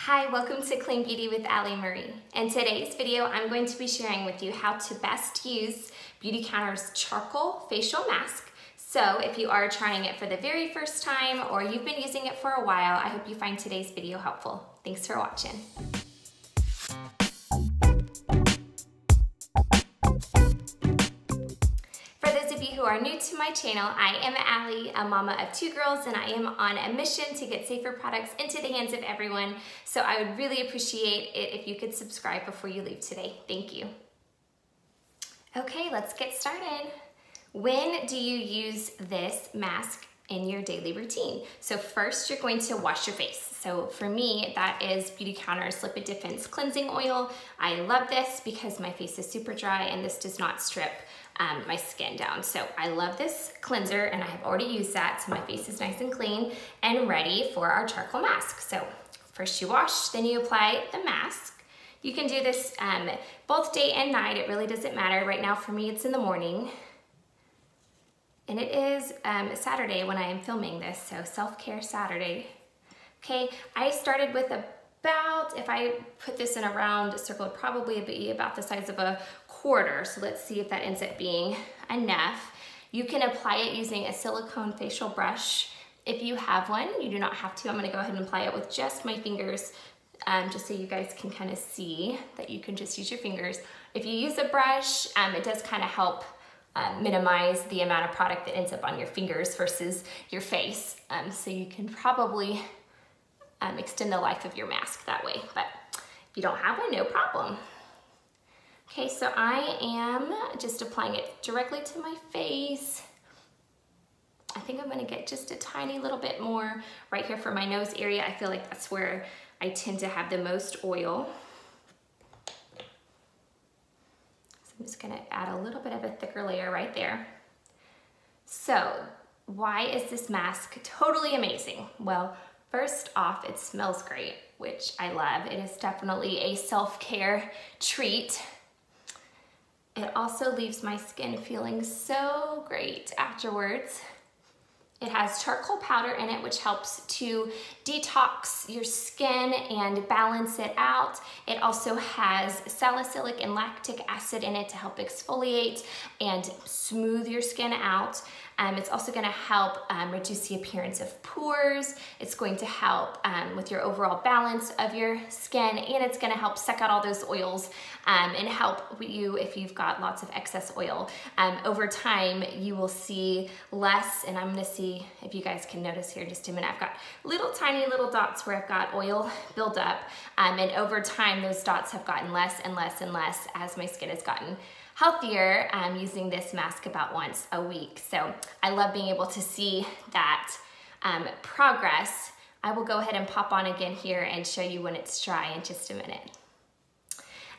Hi, welcome to Clean Beauty with Alli Marie. In today's video, I'm going to be sharing with you how to best use Beautycounter's charcoal facial mask. So if you are trying it for the very first time or you've been using it for a while, I hope you find today's video helpful. Thanks for watching. For those of you who are new to my channel, I am Alli, a mama of 2 girls, and I am on a mission to get safer products into the hands of everyone. So I would really appreciate it if you could subscribe before you leave today. Thank you. Okay, let's get started. When do you use this mask in your daily routine? So first, you're going to wash your face. So for me, that is Beautycounter's Lipid Defense Cleansing Oil. I love this because my face is super dry and this does not strip my skin down. So I love this cleanser and I have already used that, so my face is nice and clean and ready for our charcoal mask. So first you wash, then you apply the mask. You can do this both day and night, it really doesn't matter. Right now for me it's in the morning. And it is Saturday when I am filming this, so self-care Saturday. Okay, I started with about, if I put this in a round circle, it'd probably be about the size of a quarter. So let's see if that ends up being enough. You can apply it using a silicone facial brush. If you have one, you do not have to. I'm gonna go ahead and apply it with just my fingers, just so you guys can kind of see that you can just use your fingers. If you use a brush, it does kind of help minimize the amount of product that ends up on your fingers versus your face. So you can probably extend the life of your mask that way, but if you don't have one, no problem. Okay, so I am just applying it directly to my face. I think I'm gonna get just a tiny little bit more right here for my nose area. I feel like that's where I tend to have the most oil. I'm just gonna add a little bit of a thicker layer right there. So why is this mask totally amazing? Well, first off, it smells great, which I love. It is definitely a self-care treat. It also leaves my skin feeling so great afterwards. It has charcoal powder in it, which helps to detox your skin and balance it out. It also has salicylic and lactic acid in it to help exfoliate and smooth your skin out. It's also gonna help reduce the appearance of pores. It's going to help with your overall balance of your skin, and it's gonna help suck out all those oils and help you if you've got lots of excess oil. Over time, you will see less, and I'm gonna see if you guys can notice here in just a minute. I've got tiny little dots where I've got oil build up, and over time, those dots have gotten less and less and less as my skin has gotten healthier. Using this mask about once a week. So I love being able to see that progress. I will go ahead and pop on again here and show you when it's dry in just a minute.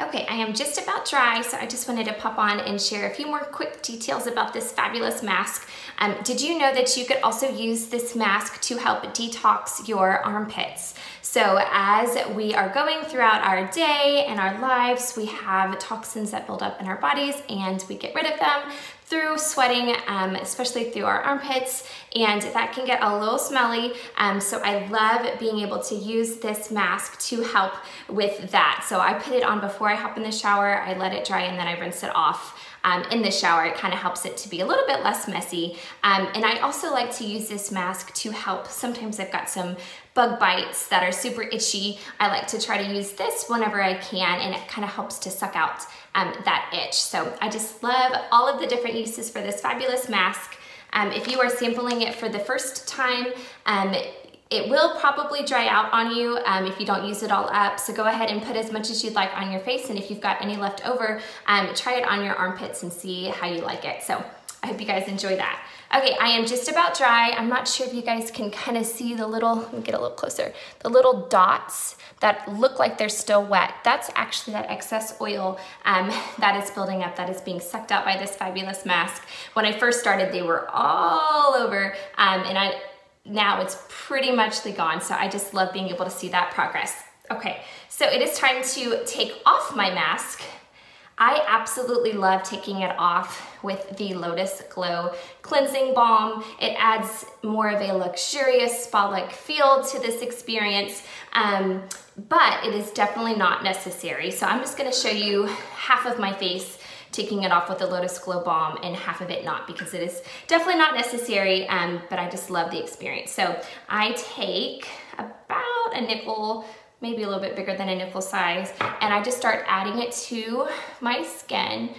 Okay, I am just about dry, so I just wanted to pop on and share a few more quick details about this fabulous mask. Did you know that you could also use this mask to help detox your armpits? So as we are going throughout our day and our lives, we have toxins that build up in our bodies and we get rid of them through sweating, especially through our armpits, and that can get a little smelly. So I love being able to use this mask to help with that. So I put it on before I hop in the shower, I let it dry, and then I rinse it off in the shower. It kind of helps it to be a little bit less messy. And I also like to use this mask to help. Sometimes I've got some bug bites that are super itchy. I like to try to use this whenever I can, and it kind of helps to suck out that itch. So I just love all of the different uses for this fabulous mask. If you are sampling it for the first time, it will probably dry out on you if you don't use it all up. So go ahead and put as much as you'd like on your face, and if you've got any left over, try it on your armpits and see how you like it. So I hope you guys enjoy that. Okay, I am just about dry. I'm not sure if you guys can kind of see the little, let me get a little closer, the little dots that look like they're still wet. That's actually that excess oil that is building up, that is being sucked out by this fabulous mask. When I first started, they were all over, and now it's pretty much gone. So I just love being able to see that progress. Okay, so it is time to take off my mask. I absolutely love taking it off with the Lotus Glow Cleansing Balm. It adds more of a luxurious spa-like feel to this experience, but it is definitely not necessary. So I'm just gonna show you half of my face taking it off with the Lotus Glow Balm and half of it not, because it is definitely not necessary, but I just love the experience. So I take about a nickel, maybe a little bit bigger than a nickel size, and I just start adding it to my skin,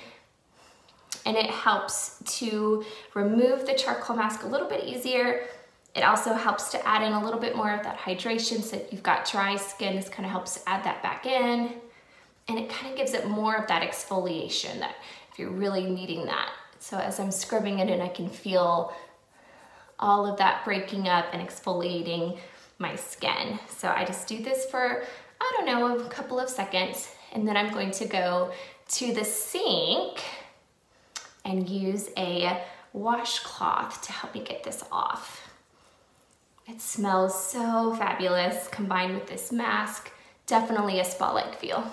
and it helps to remove the charcoal mask a little bit easier. It also helps to add in a little bit more of that hydration, so if you've got dry skin, this kind of helps to add that back in, and it kind of gives it more of that exfoliation that if you're really needing that. So as I'm scrubbing it in, I can feel all of that breaking up and exfoliating my skin. So I just do this for, I don't know, a couple of seconds, and then I'm going to go to the sink and use a washcloth to help me get this off. It smells so fabulous combined with this mask. Definitely a spa-like feel.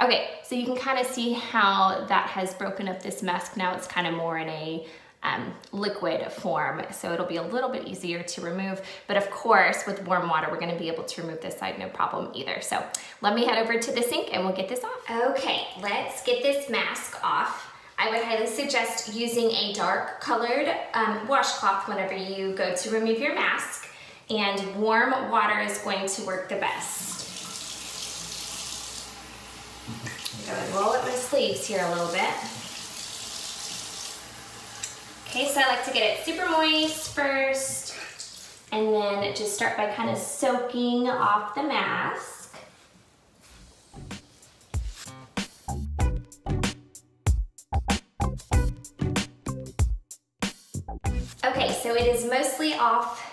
Okay, so you can kind of see how that has broken up this mask. Now it's kind of more in a liquid form, so it'll be a little bit easier to remove, but of course with warm water we're going to be able to remove this side no problem either. So let me head over to the sink and we'll get this off. Okay, let's get this mask off. I would highly suggest using a dark colored washcloth whenever you go to remove your mask, and warm water is going to work the best. Go and roll up my sleeves here a little bit. Okay, so I like to get it super moist first, and then just start by kind of soaking off the mask. Okay, so it is mostly off.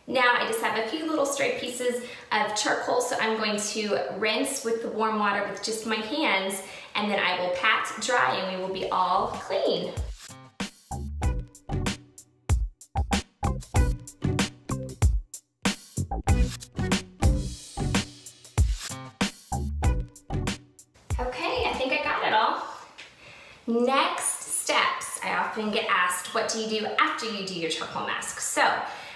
Now I just have a few little stray pieces of charcoal, so I'm going to rinse with the warm water with just my hands, and then I will pat dry and we will be all clean. Okay, I think I got it all. Next steps, I often get asked, what do you do after you do your charcoal mask? So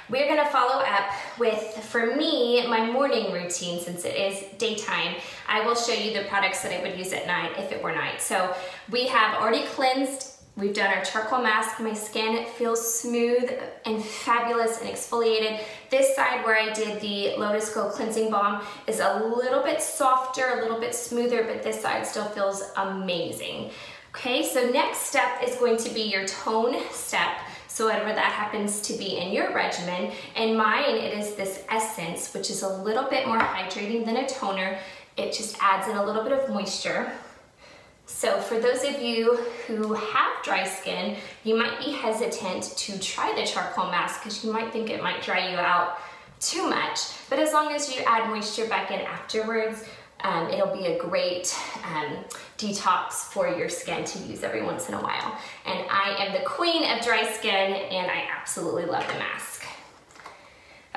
we're gonna follow up with, for me, my morning routine. Since it is daytime, I will show you the products that I would use at night if it were night. So we have already cleansed, we've done our charcoal mask. My skin feels smooth and fabulous and exfoliated. This side where I did the Lotus Glow Cleansing Balm is a little bit softer, a little bit smoother, but this side still feels amazing. Okay, so next step is going to be your tone step. So whatever that happens to be in your regimen. In mine, it is this essence, which is a little bit more hydrating than a toner. It just adds in a little bit of moisture. So for those of you who have dry skin, you might be hesitant to try the charcoal mask because you might think it might dry you out too much. But as long as you add moisture back in afterwards, it'll be a great detox for your skin to use every once in a while. And I am the queen of dry skin, and I absolutely love the mask.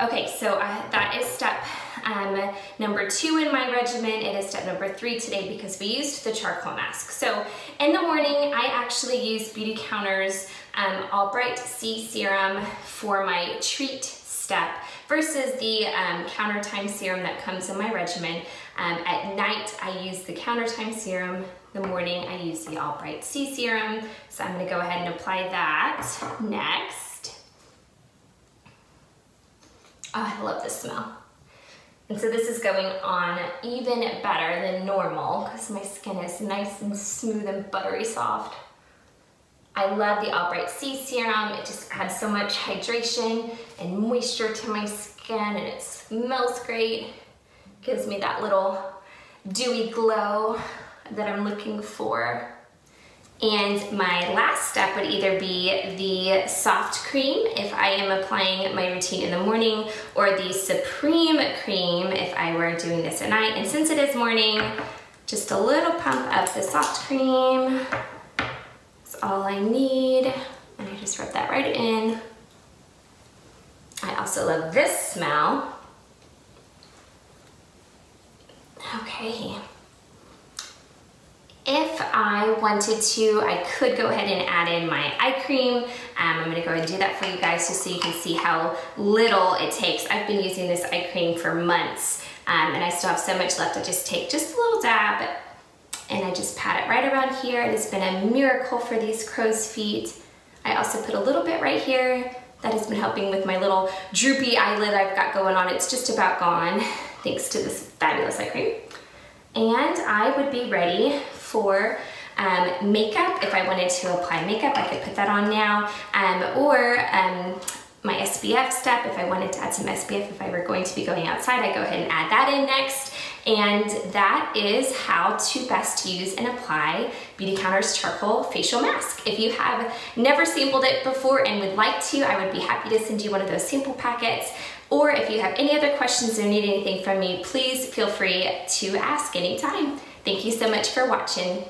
Okay, so that is step number 2 in my regimen. It is step number 3 today because we used the charcoal mask. So in the morning, I actually use Beautycounter's All Bright C Serum for my treat step versus the Counter Time Serum that comes in my regimen. At night, I use the Counter Time Serum. In the morning, I use the All Bright C Serum. So I'm gonna go ahead and apply that next. Oh, I love this smell. And so this is going on even better than normal because my skin is nice and smooth and buttery soft. I love the All Bright C Serum. It just adds so much hydration and moisture to my skin, and it smells great. Gives me that little dewy glow that I'm looking for. And my last step would either be the soft cream if I am applying my routine in the morning, or the supreme cream if I were doing this at night. And since it is morning, just a little pump of the soft cream. That's all I need. And I just rub that right in. I also love this smell. Okay. If I could go ahead and add in my eye cream. I'm gonna go ahead and do that for you guys just so you can see how little it takes. I've been using this eye cream for months and I still have so much left. I just take just a little dab and I just pat it right around here. It has been a miracle for these crow's feet. I also put a little bit right here. That has been helping with my little droopy eyelid I've got going on. It's just about gone thanks to this fabulous eye cream. And I would be ready for makeup. If I wanted to apply makeup, I could put that on now. Or my SPF step, if I wanted to add some SPF, if I were going to be going outside, I go ahead and add that in next. And that is how to best use and apply Beautycounter's charcoal facial mask. If you have never sampled it before and would like to, I would be happy to send you one of those sample packets. Or if you have any other questions or need anything from me, please feel free to ask anytime. Thank you so much for watching.